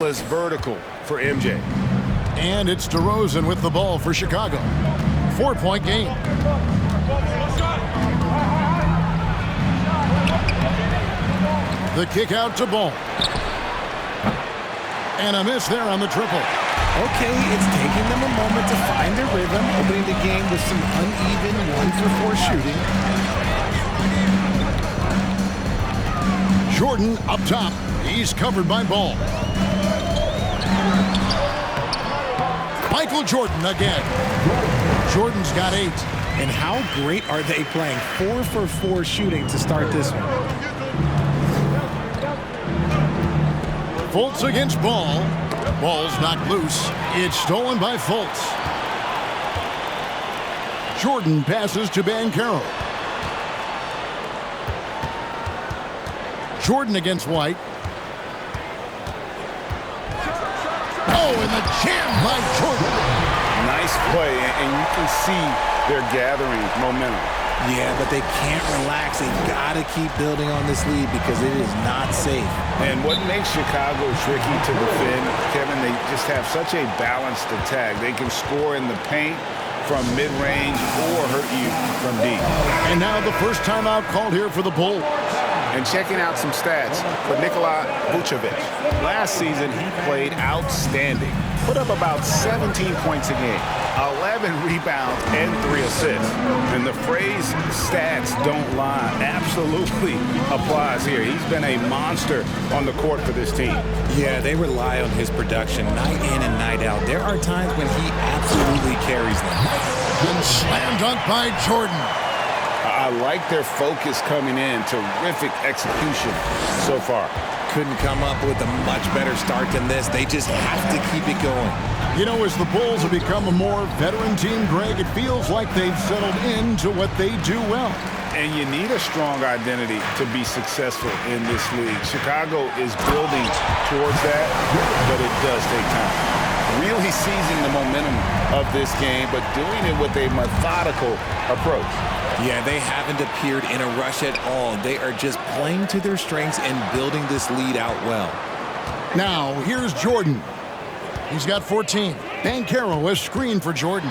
is vertical for MJ. And it's DeRozan with the ball for Chicago. 4-point game. The kick out to Ball. And a miss there on the triple. Okay, it's taking them a moment to find their rhythm, opening the game with some uneven 1-for-4 shooting. Jordan up top. He's covered by Ball. Michael Jordan again. Jordan's got 8. And how great are they playing 4-for-4 shooting to start this one? Fultz against Ball. Ball's knocked loose. It's stolen by Fultz. Jordan passes to Banchero. Jordan against White. Oh, and the jam by Jordan. Nice play, and you can see they're gathering momentum. Yeah, but they can't relax. They've got to keep building on this lead because it is not safe. And what makes Chicago tricky to defend, Kevin, they just have such a balanced attack. They can score in the paint from mid-range or hurt you from deep. And now the first timeout called here for the Bulls. And checking out some stats for Nikola Vucevic. Last season, he played outstanding. Put up about 17 points a game, 11 rebounds, and 3 assists. And the phrase stats don't lie absolutely applies here. He's been a monster on the court for this team. Yeah, they rely on his production night in and night out. There are times when he absolutely carries them. And slam dunk by Jordan. I like their focus coming in. Terrific execution so far. Couldn't come up with a much better start than this. They just have to keep it going. You know, as the Bulls have become a more veteran team, Greg, it feels like they've settled into what they do well. And you need a strong identity to be successful in this league. Chicago is building towards that, but it does take time. Really seizing the momentum of this game, but doing it with a methodical approach. Yeah, they haven't appeared in a rush at all. They are just playing to their strengths and building this lead out well. Now, here's Jordan. He's got 14. Banchero has screened for Jordan.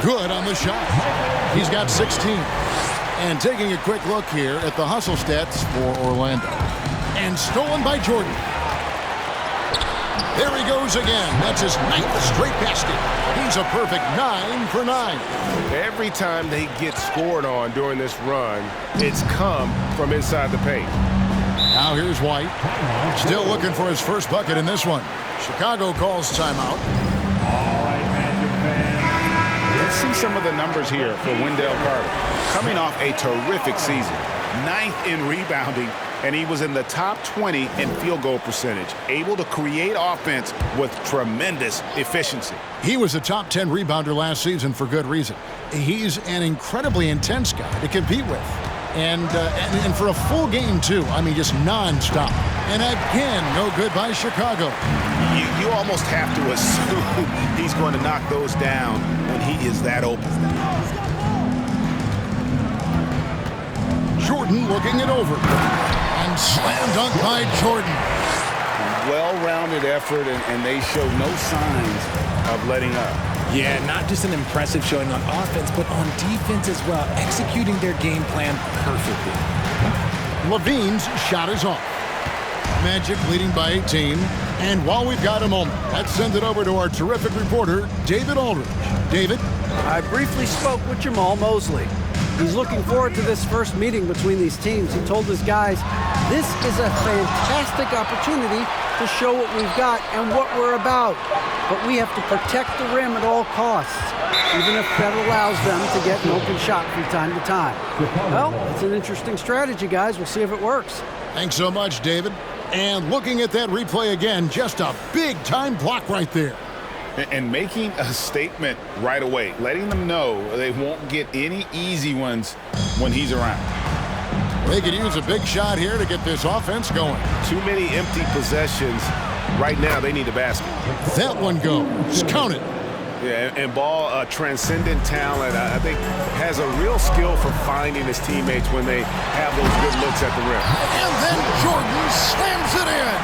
Good on the shot. He's got 16. And taking a quick look here at the hustle stats for Orlando. And stolen by Jordan. There he goes again. That's his 9th straight basket. He's a perfect 9 for 9. Every time they get scored on during this run, it's come from inside the paint. Now here's White. Still looking for his first bucket in this one. Chicago calls timeout. Let's see some of the numbers here for Wendell Carter. Coming off a terrific season. 9th in rebounding, and he was in the top 20 in field goal percentage. Able to create offense with tremendous efficiency. He was a top 10 rebounder last season for good reason. He's an incredibly intense guy to compete with. And for a full game, too. I mean, just nonstop. And again, no good by Chicago. You almost have to assume he's going to knock those down when he is that open. Jordan looking it over. And slam dunk by Jordan. Well-rounded effort, and they show no signs of letting up. Yeah, not just an impressive showing on offense, but on defense as well, executing their game plan perfectly. Levine's shot is off. Magic leading by 18. And while we've got a moment, let's send it over to our terrific reporter, David Aldridge. David? I briefly spoke with Jamal Mosley. He's looking forward to this first meeting between these teams. He told his guys, this is a fantastic opportunity to show what we've got and what we're about. But we have to protect the rim at all costs, even if that allows them to get an open shot from time to time. Well, it's an interesting strategy, guys. We'll see if it works. Thanks so much, David. And looking at that replay again, just a big-time block right there. And making a statement right away, letting them know they won't get any easy ones when he's around. They could use a big shot here to get this offense going. Too many empty possessions. Right now, they need a basket. That one goes. Count it. Yeah, and Ball, a transcendent talent, I think has a real skill for finding his teammates when they have those good looks at the rim. And then Jordan slams it in.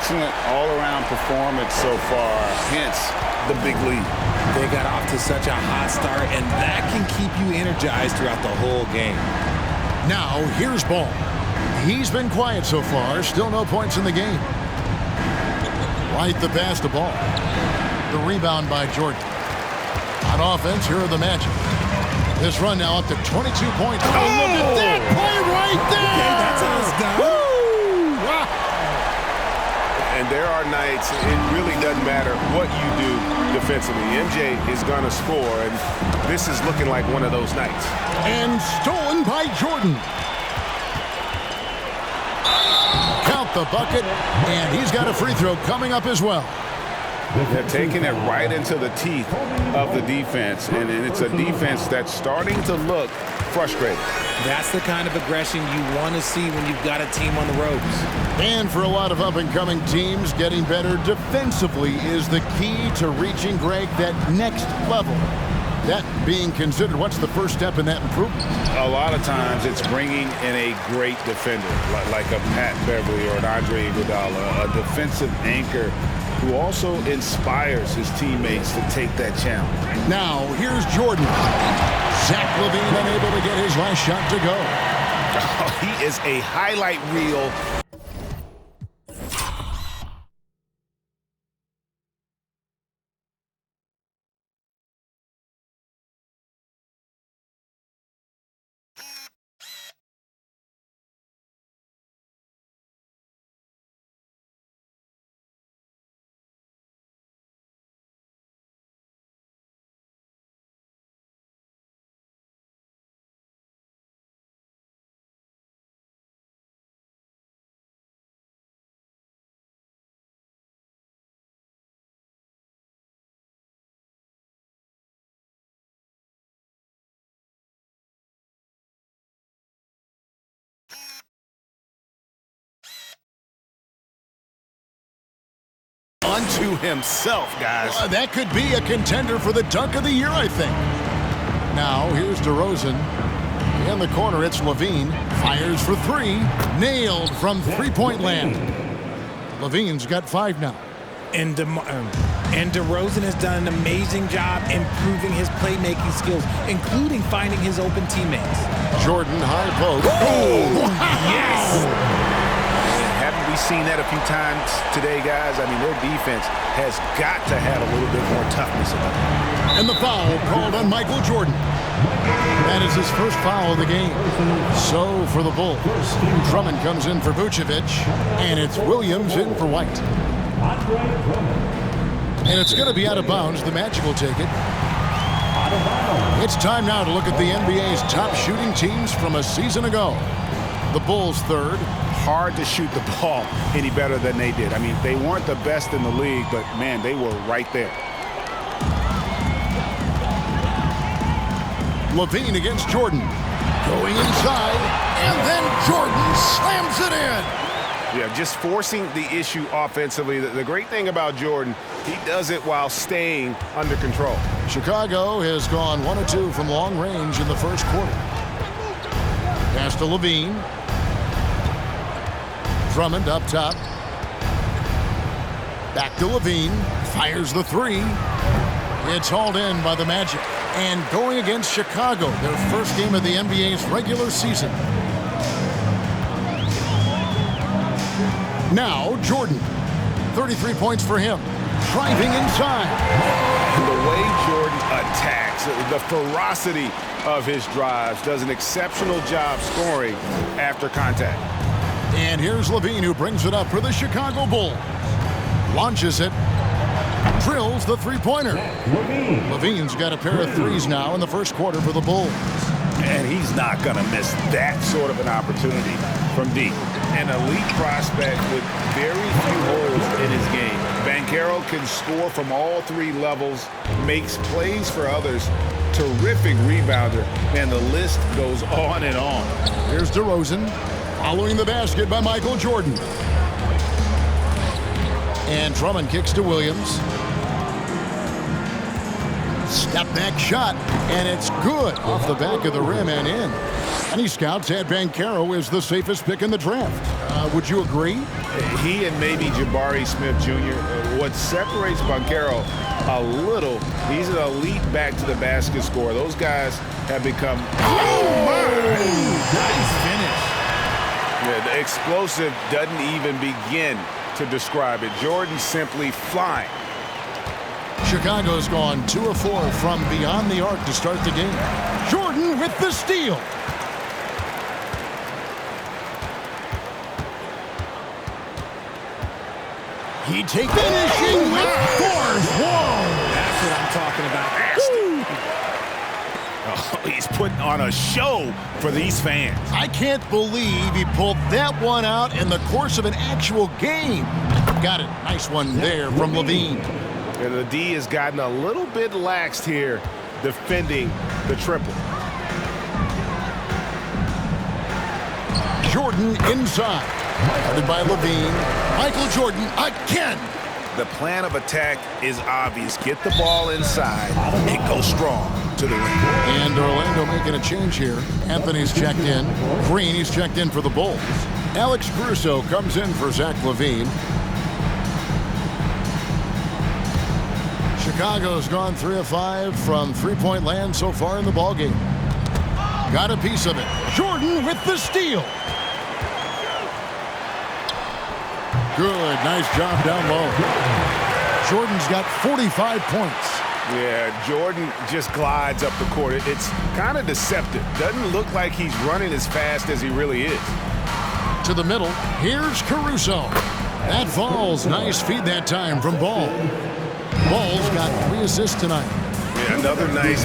excellent all-around performance so far, hence the big lead. They got off to such a hot start, and that can keep you energized throughout the whole game. Now, here's Ball. He's been quiet so far. Still no points in the game. Right the pass to Ball. The rebound by Jordan. On offense, here are the Magic. This run now up to 22 points. Oh, look at that play right there! Okay, that's how it's done. Woo! Wow. And there are nights it really doesn't matter what you do defensively. MJ is going to score, and this is looking like one of those nights. And stolen by Jordan. Count the bucket, and he's got a free throw coming up as well. They're taking it right into the teeth of the defense, and it's a defense that's starting to look frustrated. That's the kind of aggression you want to see when you've got a team on the ropes. And for a lot of up-and-coming teams, getting better defensively is the key to reaching, Greg, that next level. That being considered, what's the first step in that improvement? A lot of times it's bringing in a great defender, like a Pat Beverly or an Andre Iguodala, a defensive anchor who also inspires his teammates to take that challenge. Now, here's Jordan. Zach LaVine unable to get his last shot to go. Oh, he is a highlight reel. Unto himself, guys. That could be a contender for the dunk of the year, I think. Now, here's DeRozan. In the corner, it's LaVine. Fires for three. Nailed from three-point land. LaVine's got 5 now. And DeRozan has done an amazing job improving his playmaking skills, including finding his open teammates. Jordan, high post. Oh, yes! Haven't we seen that a few times today, guys? I mean, their defense has got to have a little bit more toughness about it. And the foul called on Michael Jordan. That is his first foul of the game. So for the Bulls, Drummond comes in for Vucevic, and it's Williams in for White. And it's going to be out of bounds. The Magic will take it. It's time now to look at the NBA's top shooting teams from a season ago. The Bulls third. Hard to shoot the ball any better than they did. I mean, they weren't the best in the league, but, man, they were right there. LaVine against Jordan. Going inside, and then Jordan slams it in. Yeah, just forcing the issue offensively. The great thing about Jordan, he does it while staying under control. Chicago has gone 1 of 2 from long range in the first quarter. Pass to LaVine. Drummond up top. Back to LaVine. Fires the three. It's hauled in by the Magic. And going against Chicago, their first game of the NBA's regular season. Now, Jordan. 33 points for him. Driving inside. And the way Jordan attacks, the ferocity of his drives, does an exceptional job scoring after contact. And here's LaVine, who brings it up for the Chicago Bulls. Launches it. Drills the three-pointer. LaVine's got a pair of threes now in the first quarter for the Bulls. And he's not going to miss that sort of an opportunity from deep. An elite prospect with very few holes in his game. Banchero can score from all 3 levels, makes plays for others, terrific rebounder, and the list goes on and on. Here's DeRozan. Following the basket by Michael Jordan. And Drummond kicks to Williams. Step back shot, and it's good off the back of the rim and in. Many scouts had Banchero as the safest pick in the draft. Would you agree? He and maybe Jabari Smith Jr. What separates Banchero a little, he's an elite back to the basket scorer. Those guys have become, Nice finish. yeah, the explosive doesn't even begin to describe it. Jordan simply flying. Chicago's gone 2 of 4 from beyond the arc to start the game. Jordan with the steal. He takes finishing with force. Whoa! That's what I'm talking about. Oh, he's putting on a show for these fans. I can't believe he pulled that one out in the course of an actual game. Got it. Nice one there from Levine. And the D has gotten a little bit laxed here defending the triple. Jordan inside. Guarded by Levine. Michael Jordan again. The plan of attack is obvious. Get the ball inside and go strong to the rim. And Orlando making a change here. Anthony's checked in. Green, he's checked in for the Bulls. Alex Caruso comes in for Zach LaVine. Chicago's gone 3 of 5 from three-point land so far in the ballgame. Got a piece of it. Jordan with the steal. Good, nice job down low. Jordan's got 45 points. Yeah, Jordan just glides up the court. It's kind of deceptive. Doesn't look like he's running as fast as he really is. To the middle, here's Caruso. That falls. Nice feed that time from Ball. Ball's got 3 assists tonight. Yeah, another nice.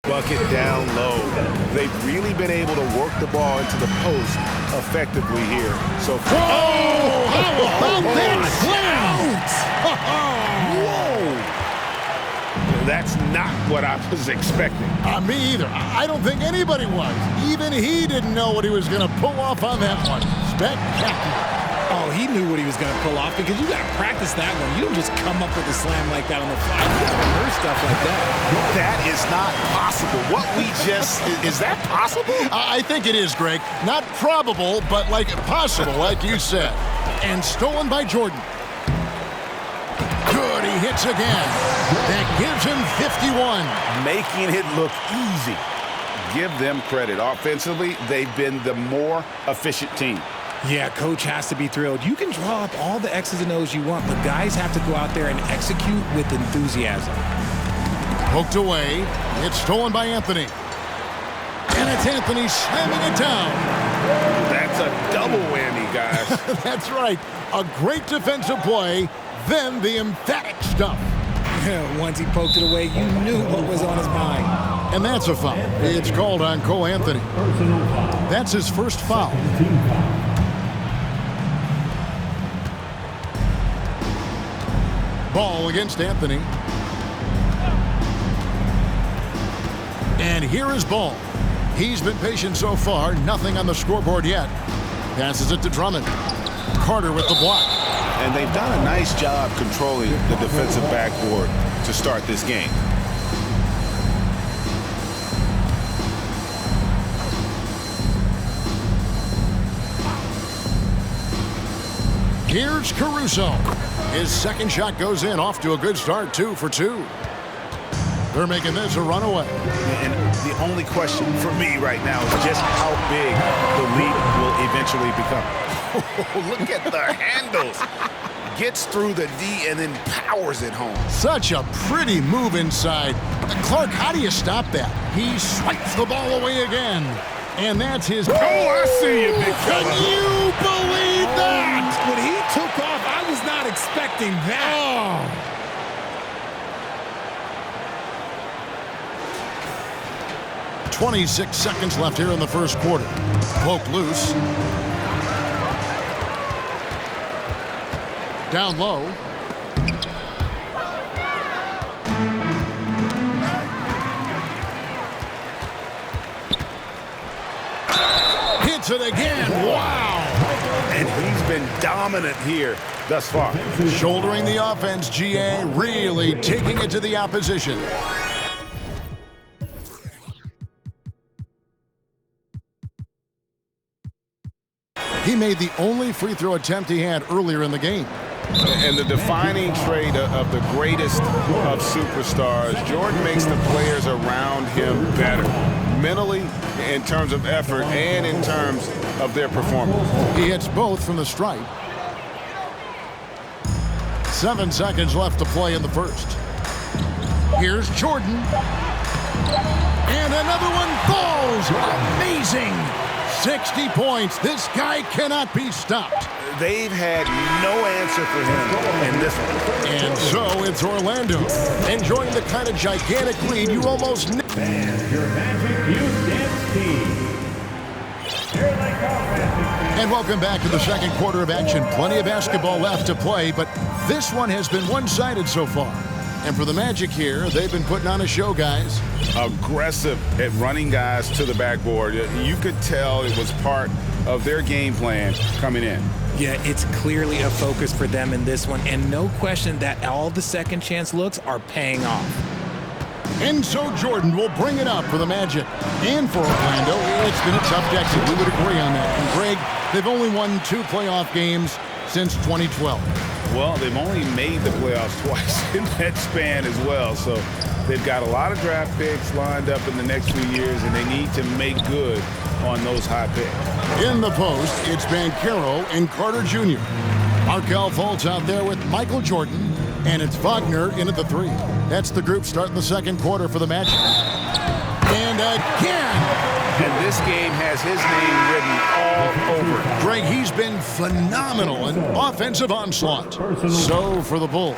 Bucket down low. They've really been able to work the ball into the post effectively here. So far. Oh! How about that slam? Whoa! That's not what I was expecting. Me either. I don't think anybody was. Even he didn't know what he was going to pull off on that one. Spectacular. Oh, he knew what he was going to pull off because you got to practice that one. You don't just come up with a slam like that on the fly. You got to learn stuff like that. That is not possible. What we just, is that possible? I think it is, Greg. Not probable, but like possible, like you said. And stolen by Jordan. Good, he hits again. That gives him 51. Making it look easy. Give them credit. Offensively, they've been the more efficient team. Yeah, coach has to be thrilled. You can draw up all the X's and O's you want, but guys have to go out there and execute with enthusiasm. Poked away. It's stolen by Anthony. And it's Anthony slamming it down. That's a double whammy, guys. That's right. A great defensive play, then the emphatic stuff. Once he poked it away, you knew what was on his mind. And that's a foul. It's called on Cole Anthony. That's his first foul. Ball against Anthony. And here is Ball. He's been patient so far. Nothing on the scoreboard yet. Passes it to Drummond. Carter with the block. And they've done a nice job controlling the defensive backboard to start this game. Here's Caruso. His second shot goes in, off to a good start, 2 for 2. They're making this a runaway. And the only question for me right now is just how big the lead will eventually become. Look at the handles. Gets through the D and then powers it home. Such a pretty move inside. Clark, how do you stop that? He swipes the ball away again. And that's his... Oh, I see you, big Can fella. you believe that? When he took off, I was not expecting that. 26 seconds left here in the first quarter. Poked loose. Down low. Hits it again. Wow. dominant here thus far. Shouldering the offense, GA, really taking it to the opposition. He made the only free throw attempt he had earlier in the game. And the defining trait of the greatest of superstars, Jordan makes the players around him better, mentally, in terms of effort, and in terms of their performance. He hits both from the stripe. 7 seconds left to play in the first. Here's Jordan. And another one falls. Amazing. 60 points. This guy cannot be stopped. They've had no answer for him in this one. And so it's Orlando enjoying the kind of gigantic lead you almost never. And your Magic Houston team. Here they come. And welcome back to the second quarter of action. Plenty of basketball left to play, but this one has been one-sided so far. And for the Magic here, they've been putting on a show, guys. Aggressive at running guys to the backboard. You could tell it was part of their game plan coming in. Yeah, it's clearly a focus for them in this one, and no question that all the second chance looks are paying off. And so Jordan will bring it up for the Magic. And for Orlando, it's been a tough exit. We would agree on that. And Greg, they've only won 2 playoff games since 2012. Well, they've only made the playoffs twice in that span as well. So they've got a lot of draft picks lined up in the next few years, and they need to make good on those high picks. In the post, it's Banchero and Carter Jr. Markelle Fultz out there with Michael Jordan, and it's Wagner in at the 3. That's the group starting the second quarter for the Magic. And again! And this game has his name written all over it. Greg, he's been phenomenal in offensive onslaught. So for the Bulls,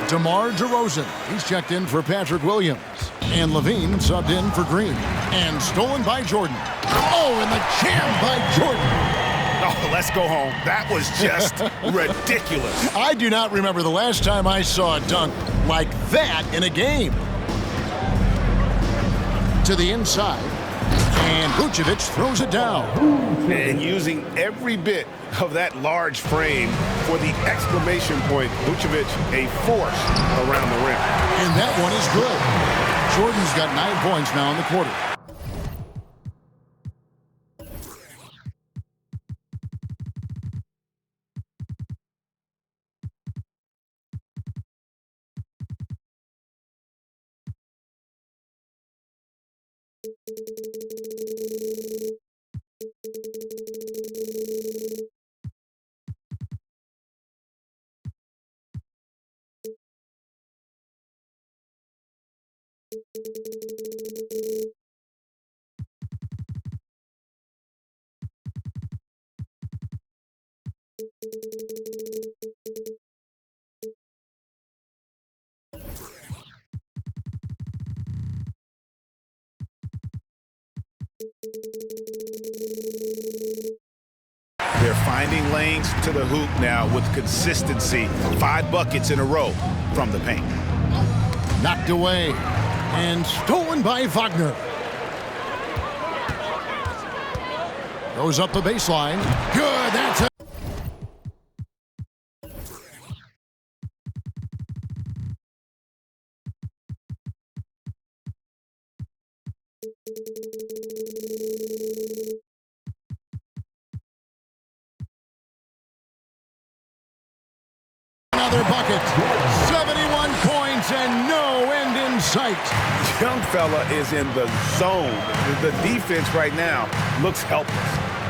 DeMar DeRozan, he's checked in for Patrick Williams. And Levine subbed in for Green. And stolen by Jordan. Oh, and the jam by Jordan. Oh, let's go home. That was just ridiculous. I do not remember the last time I saw a dunk like that in a game. To the inside. And Vucevic throws it down. And using every bit of that large frame for the exclamation point, Vucevic a force around the rim. And that one is good. Jordan's got 9 points now in the quarter. They're finding lanes to the hoop now with consistency. 5 buckets in a row from the paint. Knocked away and stolen by Wagner. Goes up the baseline. Good, that's it. Another bucket. 71 points and no end in sight. Young fella is in the zone. The defense right now looks helpless.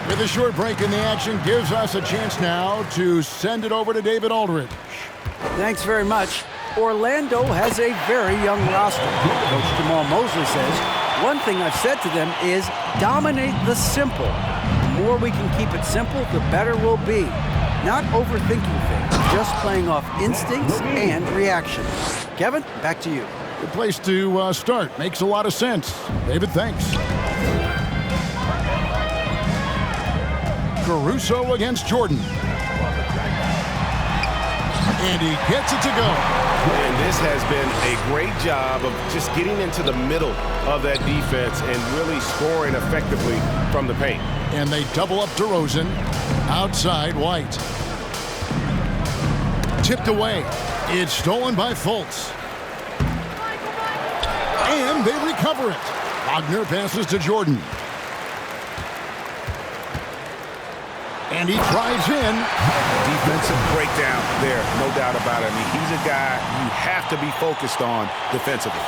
With a short break in the action, gives us a chance now to send it over to David Aldridge. Thanks very much. Orlando has a very young roster. Coach Jamal Mosley says, one thing I've said to them is dominate the simple. The more we can keep it simple, the better we'll be. Not overthinking things, just playing off instincts and reactions. Kevin, back to you. Good place to start. Makes a lot of sense. David, thanks. Caruso against Jordan. And he gets it to go. And this has been a great job of just getting into the middle of that defense and really scoring effectively from the paint. And they double up DeRozan. Outside, White. tipped away. It's stolen by Fultz. And they recover it. Wagner passes to Jordan. And he drives in. Defensive breakdown there, no doubt about it. I mean, he's a guy you have to be focused on defensively.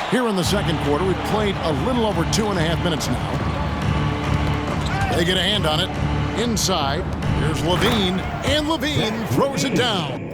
Here in the second quarter, we've played a little over 2.5 minutes now. They get a hand on it. Inside, here's Levine, and Levine throws it down.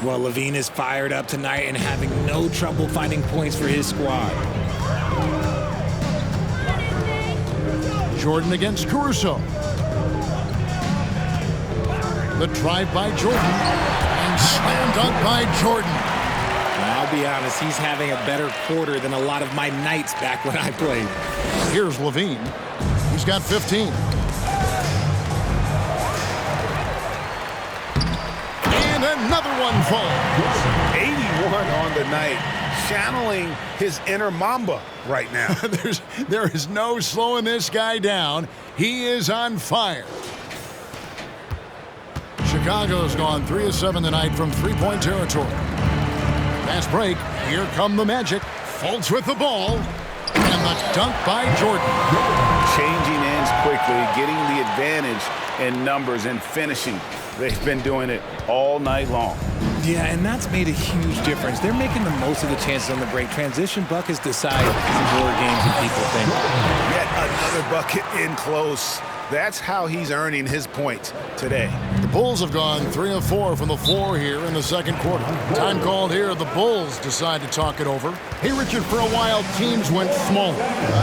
Well, Levine is fired up tonight and having no trouble finding points for his squad. Jordan against Caruso. The drive by Jordan. And slam dunk by Jordan. I'll be honest, he's having a better quarter than a lot of my nights back when I played. Here's Levine. He's got 15. And another one falls. 81 on the night, channeling his inner Mamba right now. There is no slowing this guy down. He is on fire. Chicago's gone 3 of 7 tonight from three-point territory. Fast break. Here come the Magic. Fultz with the ball. And the dunk by Jordan. Changing ends quickly, getting the advantage in numbers and finishing. They've been doing it all night long. Yeah, and that's made a huge difference. They're making the most of the chances on the break. Transition buckets decide more games than people think. Yet another bucket in close. That's how he's earning his points today. The Bulls have gone 3 of 4 from the floor here in the second quarter. Time called here. The Bulls decide to talk it over. Hey, Richard, for a while, teams went small.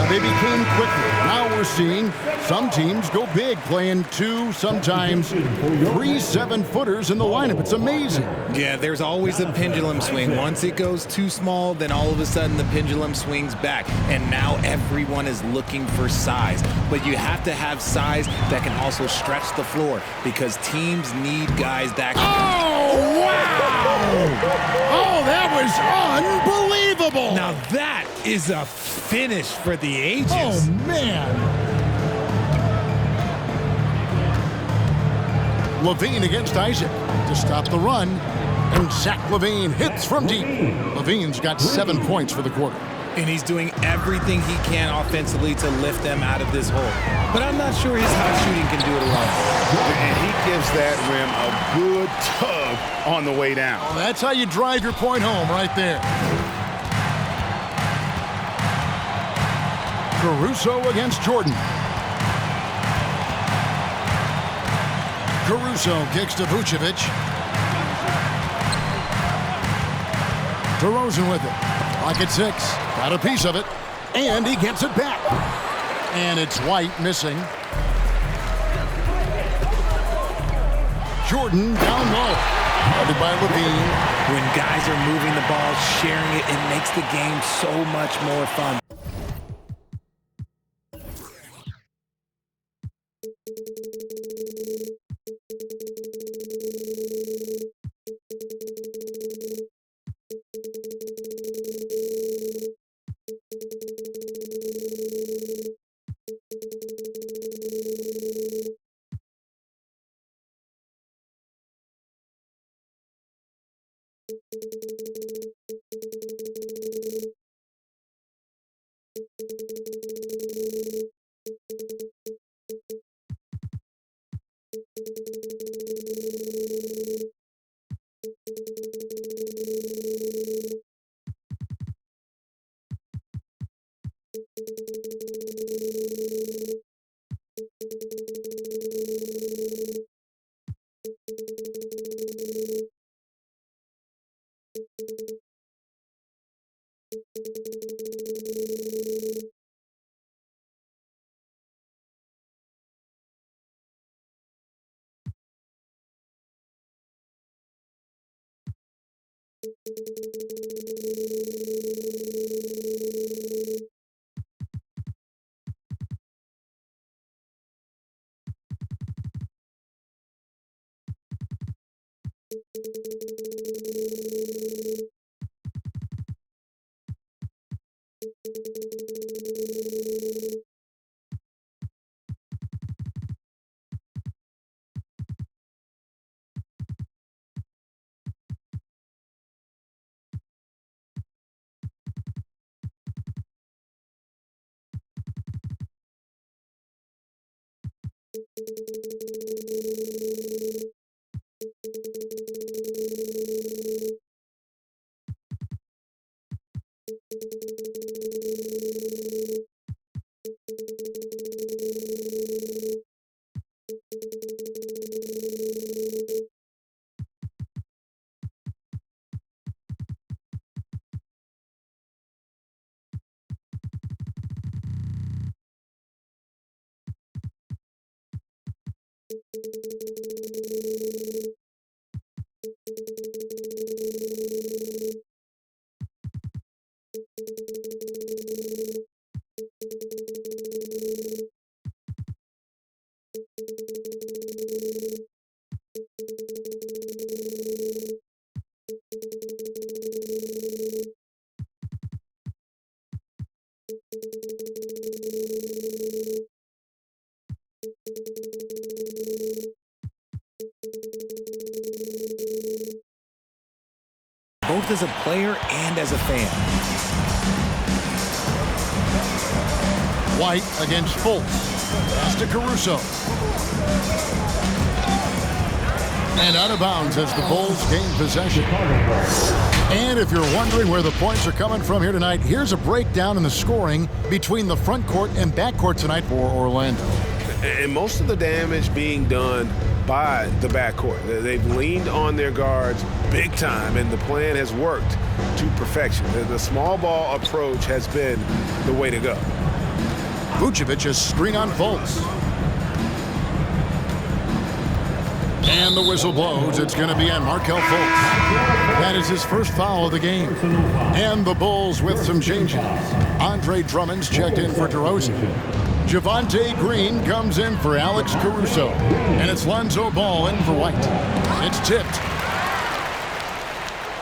They became quicker. Now we're seeing some teams go big, playing 2, sometimes 3 7-footers in the lineup. It's amazing. Yeah, there's always a pendulum swing. Once it goes too small, then all of a sudden the pendulum swings back. And now everyone is looking for size. But you have to have size that can also stretch the floor because teams need guys that can... Oh, wow! Oh, that was unbelievable! Now that is a finish for the ages. Oh, man! Levine against Isaac to stop the run. And Zach LaVine hits from deep. Levine's got 7 points for the quarter. And he's doing everything he can offensively to lift them out of this hole. But I'm not sure his hot shooting can do it alone. And he gives that rim a good tug on the way down. Well, that's how you drive your point home right there. Caruso against Jordan. Caruso kicks to Vucevic. DeRozan with it. Pocket 6. Got a piece of it. And he gets it back. And it's White missing. Jordan down low. Guarded by Levine. When guys are moving the ball, sharing it, it makes the game so much more fun. Both as a player and as a fan. White against Fultz. Pass to Caruso. And out of bounds as the Bulls gain possession. And if you're wondering where the points are coming from here tonight, here's a breakdown in the scoring between the front court and back court tonight for Orlando. And most of the damage being done by the backcourt. They've leaned on their guards big time, and the plan has worked to perfection. The small ball approach has been the way to go. Vucevic is screen on Fultz. And the whistle blows. It's going to be on Markelle Fultz. That is his first foul of the game. And the Bulls with some changes. Andre Drummond's checked in for DeRozan. Javonte Green comes in for Alex Caruso. And it's Lonzo Ball in for White. It's tipped.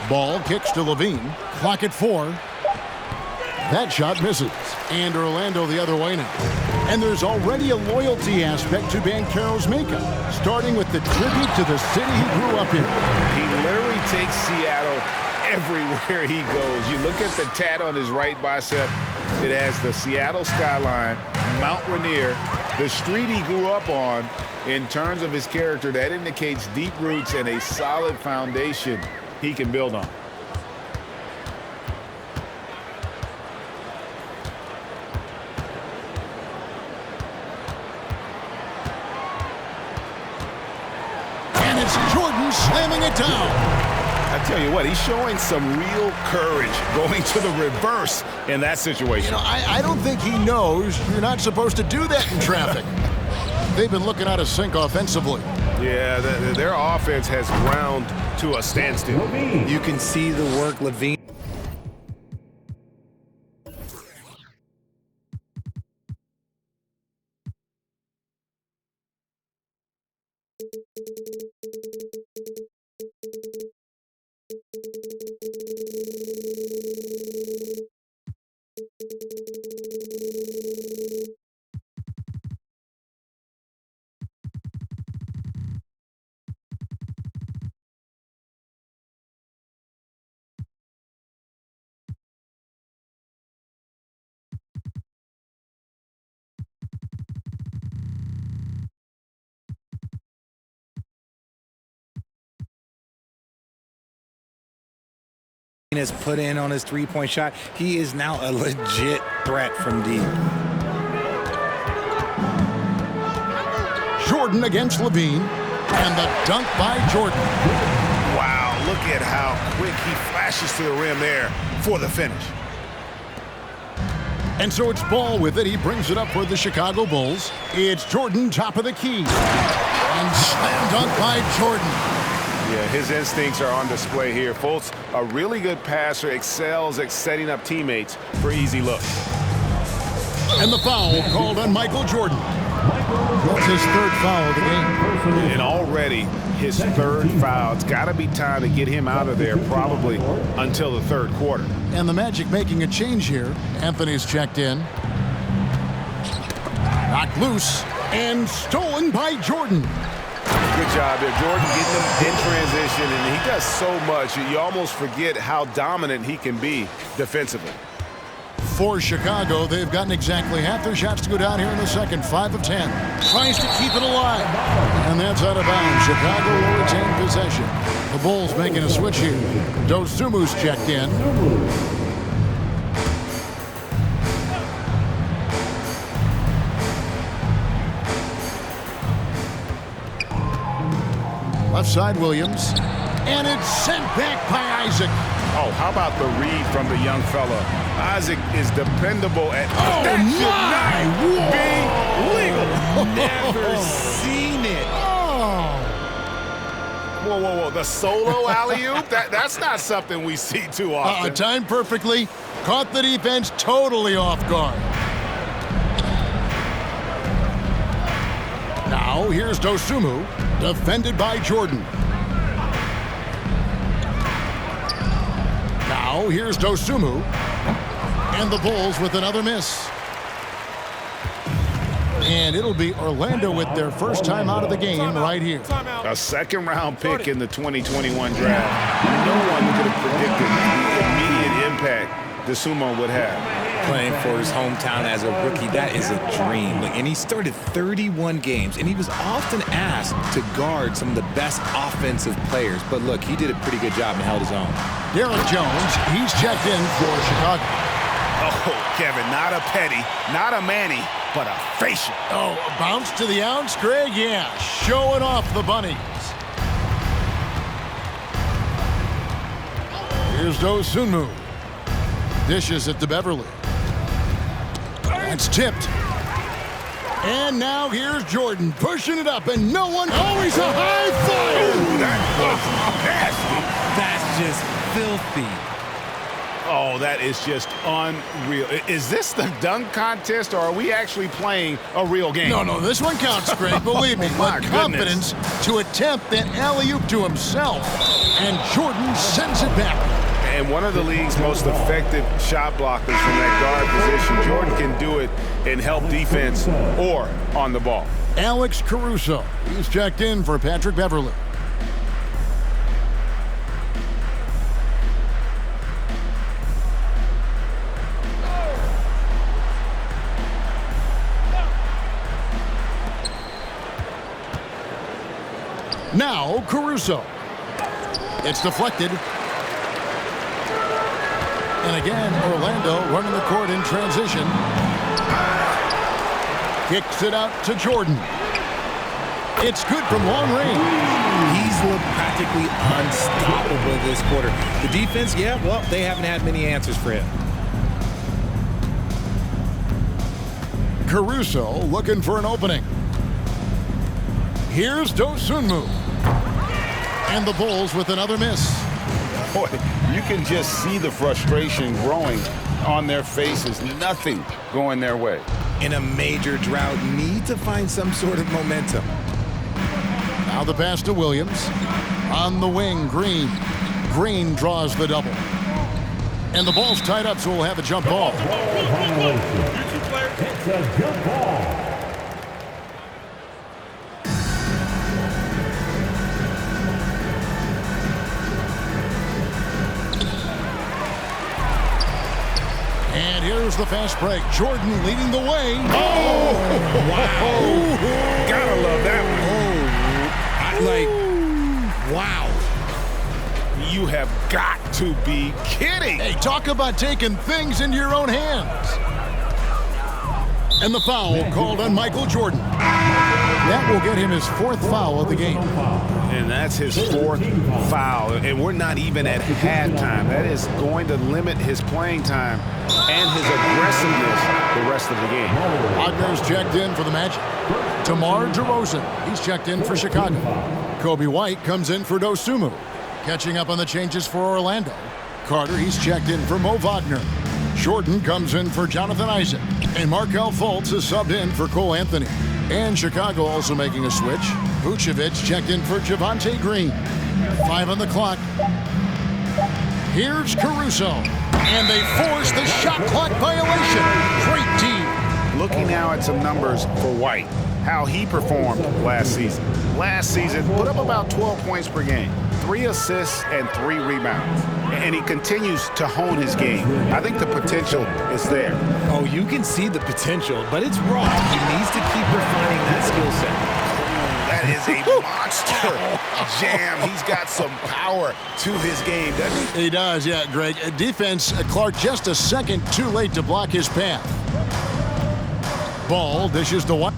Ball kicks to Levine. Clock at 4. That shot misses. And Orlando the other way now. And there's already a loyalty aspect to Banchero's makeup, starting with the tribute to the city he grew up in. He literally takes Seattle everywhere he goes. You look at the tat on his right bicep. It has the Seattle skyline, Mount Rainier, the street he grew up on. In terms of his character, that indicates deep roots and a solid foundation he can build on. And it's Jordan slamming it down. I tell you what, he's showing some real courage going to the reverse in that situation. You know, I don't think he knows you're not supposed to do that in traffic. They've been looking out of sync offensively. Yeah, their offense has ground to a standstill. You can see the work Levine. has put in on his three-point shot. He is now a legit threat from deep. Jordan against Levine, and the dunk by Jordan. Wow, look at how quick he flashes to the rim there for the finish. And so it's ball with it. He brings it up for the Chicago Bulls. It's Jordan, top of the key. And slam dunk by Jordan. Yeah, his instincts are on display here. Fultz, a really good passer, excels at setting up teammates for easy looks. And the foul called on Michael Jordan. That's his third foul of the game. And already his third foul. It's got to be time to get him out of there probably until the third quarter. And the Magic making a change here. Anthony's checked in. Knocked loose and stolen by Jordan. Good job there. Jordan getting them in transition, and he does so much. You almost forget how dominant he can be defensively. For Chicago, they've gotten exactly half their shots to go down here in the second. 5 of 10. Tries to keep it alive. And that's out of bounds. Chicago will retain possession. The Bulls making a switch here. Dosumu's checked in. Left side, Williams. And it's sent back by Isaac. Oh, how about the read from the young fella? Isaac is dependable at... Oh, that should not be legal. Never seen it. Oh. Whoa. The solo alley-oop? That's not something we see too often. Timed perfectly. Caught the defense totally off guard. Now, here's Dosumu. Defended by Jordan. Now, here's Dosumu. And the Bulls with another miss. And it'll be Orlando with their first time out of the game right here. A second-round pick in the 2021 draft. No one could have predicted the immediate impact Dosunmu would have. Playing for his hometown as a rookie, that is a dream. And he started 31 games, and he was often asked to guard some of the best offensive players. But look, he did a pretty good job and held his own. Derek Jones, he's checked in for Chicago. Oh, Kevin, not a Petty, not a Manny, but a facial. Oh, a bounce to the ounce, Greg? Yeah, showing off the bunnies. Here's Dosunmu. Dishes it to Beverly. It's tipped. And now here's Jordan pushing it up, and no one... Oh, he's a high flyer! That's just filthy. Oh, that is just unreal. Is this the dunk contest, or are we actually playing a real game? No, this one counts, Greg, believe me. My But confidence to attempt that alley-oop to himself. And Jordan sends it back. And one of the league's most effective shot blockers from that guard position. Jordan can do it in help defense or on the ball. Alex Caruso. He's checked in for Patrick Beverly. Now Caruso. It's deflected. And again, Orlando running the court in transition. Kicks it out to Jordan. It's good from long range. He's looked practically unstoppable this quarter. The defense, yeah, well, they haven't had many answers for him. Caruso looking for an opening. Here's Dosunmu. And the Bulls with another miss. Boy, you can just see the frustration growing on their faces. Nothing going their way. In a major drought, need to find some sort of momentum. Now the pass to Williams. On the wing, Green. Green draws the double. And the ball's tied up, so we'll have a jump ball. It's a jump ball. And here's the fast break. Jordan leading the way. Oh, wow. Gotta love that one. Wow. You have got to be kidding. Hey, talk about taking things into your own hands. And the foul called on Michael Jordan. That will get him his 4th foul of the game. And that's his 4th foul. And we're not even at halftime. That is going to limit his playing time and his aggressiveness the rest of the game. Wagner's checked in for the Magic. DeMar DeRozan, he's checked in for Chicago. Kobe White comes in for Dosunmu. Catching up on the changes for Orlando. Carter, he's checked in for Mo Wagner. Jordan comes in for Jonathan Isaac. And Markelle Fultz is subbed in for Cole Anthony. And Chicago also making a switch. Vucevic checked in for Javonte Green. 5 on the clock. Here's Caruso. And they force the shot clock violation. Great D. Looking now at some numbers for White, how he performed last season. Last season, put up about 12 points per game, 3 assists and 3 rebounds. And he continues to hone his game. I think the potential is there. Oh, you can see the potential, but it's raw. He needs to keep refining that skill set. That is a monster jam. He's got some power to his game, doesn't he? He does, yeah, Greg. Defense, Clark just a second too late to block his path. Ball dishes to White.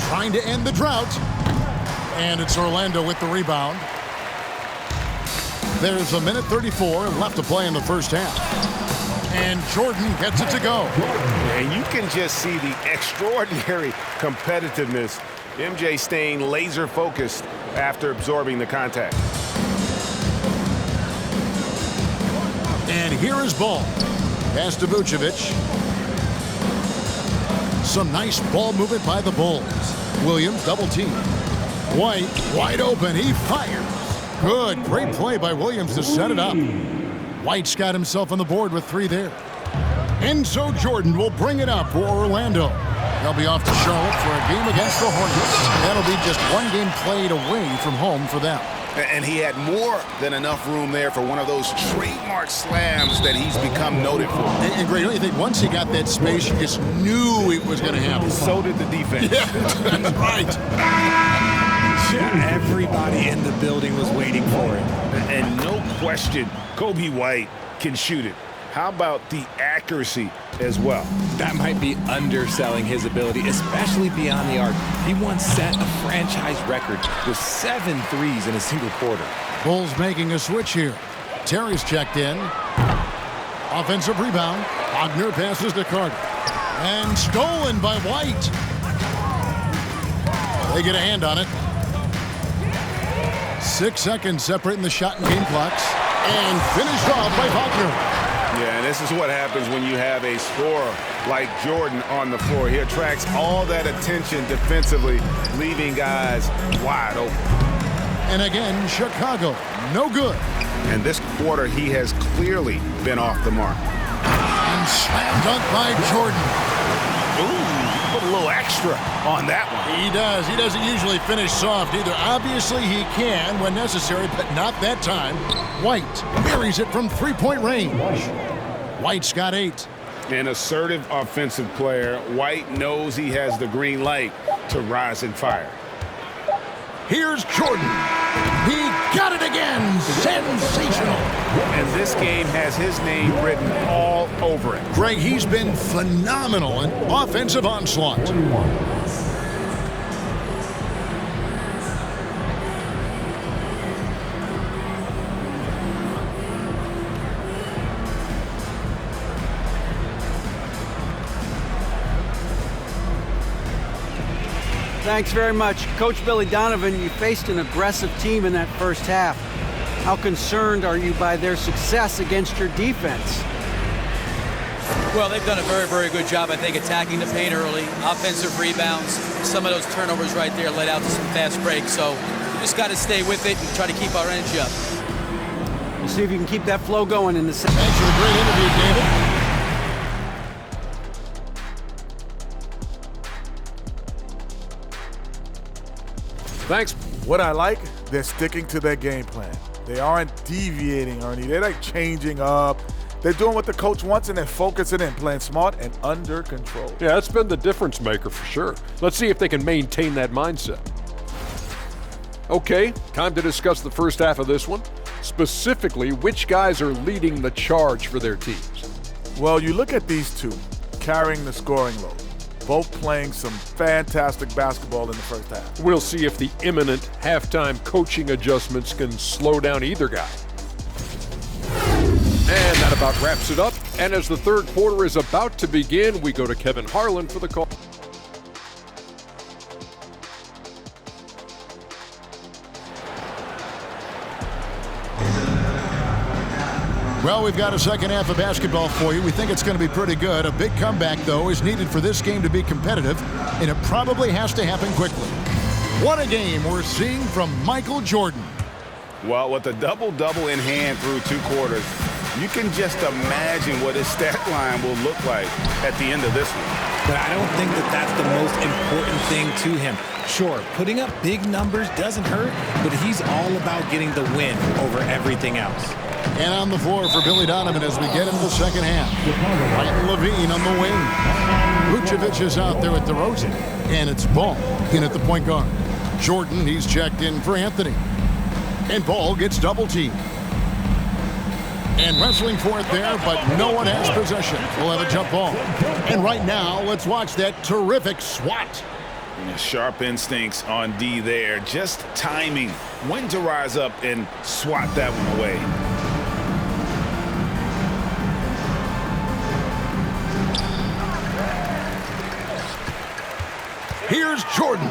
Trying to end the drought. And it's Orlando with the rebound. There's a minute 34 left to play in the first half. And Jordan gets it to go. And you can just see the extraordinary competitiveness. MJ staying laser focused after absorbing the contact. And here is Ball. Pass to Vucevic. Some nice ball movement by the Bulls. Williams double team. White wide open. He fires. Good. Great play by Williams to set it up. White's got himself on the board with 3 there. And so Jordan will bring it up for Orlando. They'll be off to Charlotte for a game against the Hornets. That'll be just 1 game played away from home for them. And he had more than enough room there for one of those trademark slams that he's become noted for. And Greg, don't you think once he got that space, you just knew it was going to happen? So did the defense. Yeah, that's right. Yeah, everybody in the building was waiting for it. And no question, Kobe White can shoot it. How about the accuracy as well? That might be underselling his ability, especially beyond the arc. He once set a franchise record with 7 threes in a single quarter. Bulls making a switch here. Terry's checked in. Offensive rebound. Wagner passes to Carter. And stolen by White. They get a hand on it. 6 seconds separating the shot and game clocks. And finished off by Wagner. Yeah, and this is what happens when you have a scorer like Jordan on the floor. He attracts all that attention defensively, leaving guys wide open. And again, Chicago, no good. And this quarter, he has clearly been off the mark. And slam dunk by Jordan. Ooh, put a little extra on that one. He does. He doesn't usually finish soft either. Obviously, he can when necessary, but not that time. White buries it from 3-point range. White's got 8. An assertive offensive player. White knows he has the green light to rise and fire. Here's Jordan. He got it again. Sensational. And this game has his name written all over it. Greg, he's been phenomenal in offensive onslaught. Thanks very much. Coach Billy Donovan, you faced an aggressive team in that first half. How concerned are you by their success against your defense? Well, they've done a very, very good job, I think, attacking the paint early, offensive rebounds. Some of those turnovers right there led out to some fast breaks. So we just got to stay with it and try to keep our energy up. We'll see if you can keep that flow going in the second. Thanks for the great interview, David. Thanks. What I like, they're sticking to their game plan. They aren't deviating, Ernie. They're like changing up. They're doing what the coach wants, and they're focusing in, playing smart and under control. Yeah, that's been the difference maker for sure. Let's see if they can maintain that mindset. Okay, time to discuss the first half of this one. Specifically, which guys are leading the charge for their teams? Well, you look at these two carrying the scoring load, both playing some fantastic basketball in the first half. We'll see if the imminent halftime coaching adjustments can slow down either guy. And that about wraps it up. And as the third quarter is about to begin, we go to Kevin Harlan for the call. Well, we've got a second half of basketball for you. We think it's going to be pretty good. A big comeback, though, is needed for this game to be competitive, and it probably has to happen quickly. What a game we're seeing from Michael Jordan. Well, with a double-double in hand through 2 quarters, you can just imagine what his stat line will look like at the end of this one. But I don't think that that's the most important thing to him. Sure, putting up big numbers doesn't hurt, but he's all about getting the win over everything else. And on the floor for Billy Donovan as we get into the second half. Ryan Levine on the wing. Vucevic is out there at DeRozan. And it's Ball in at the point guard. Jordan, he's checked in for Anthony. And Ball gets double-teamed. And wrestling for it there, but no one has possession. We'll have a jump ball. And right now, let's watch that terrific swat. Sharp instincts on D there. Just timing when to rise up and swat that one away. Here's Jordan.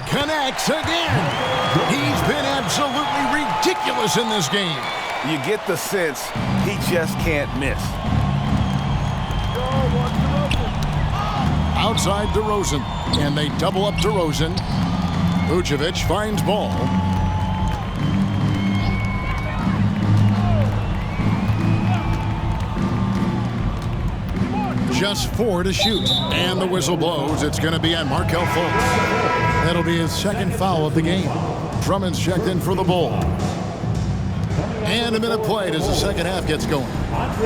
Connects again. He's been absolutely ridiculous in this game. You get the sense he just can't miss. Outside DeRozan. And they double up DeRozan. Vucevic finds Ball. Just 4 to shoot. And the whistle blows. It's going to be on Markelle Fultz. That'll be his second foul of the game. Drummond's checked in for the Bulls. And a minute played as the second half gets going.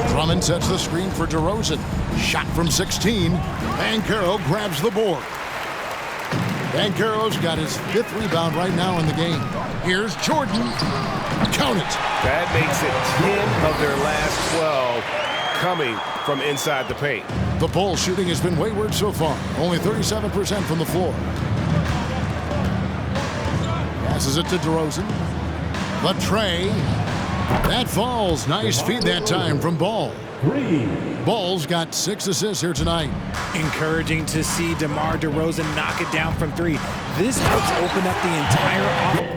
Drummond sets the screen for DeRozan. Shot from 16. Banchero grabs the board. Banchero's got his 5th rebound right now in the game. Here's Jordan. Count it. That makes it 10 of their last 12 coming from inside the paint. The Bulls shooting has been wayward so far. Only 37% from the floor. Passes it to DeRozan. The tray. That falls. Nice feed that time from Ball. Ball's got 6 assists here tonight. Encouraging to see DeMar DeRozan knock it down from 3. This helps open up the entire offense.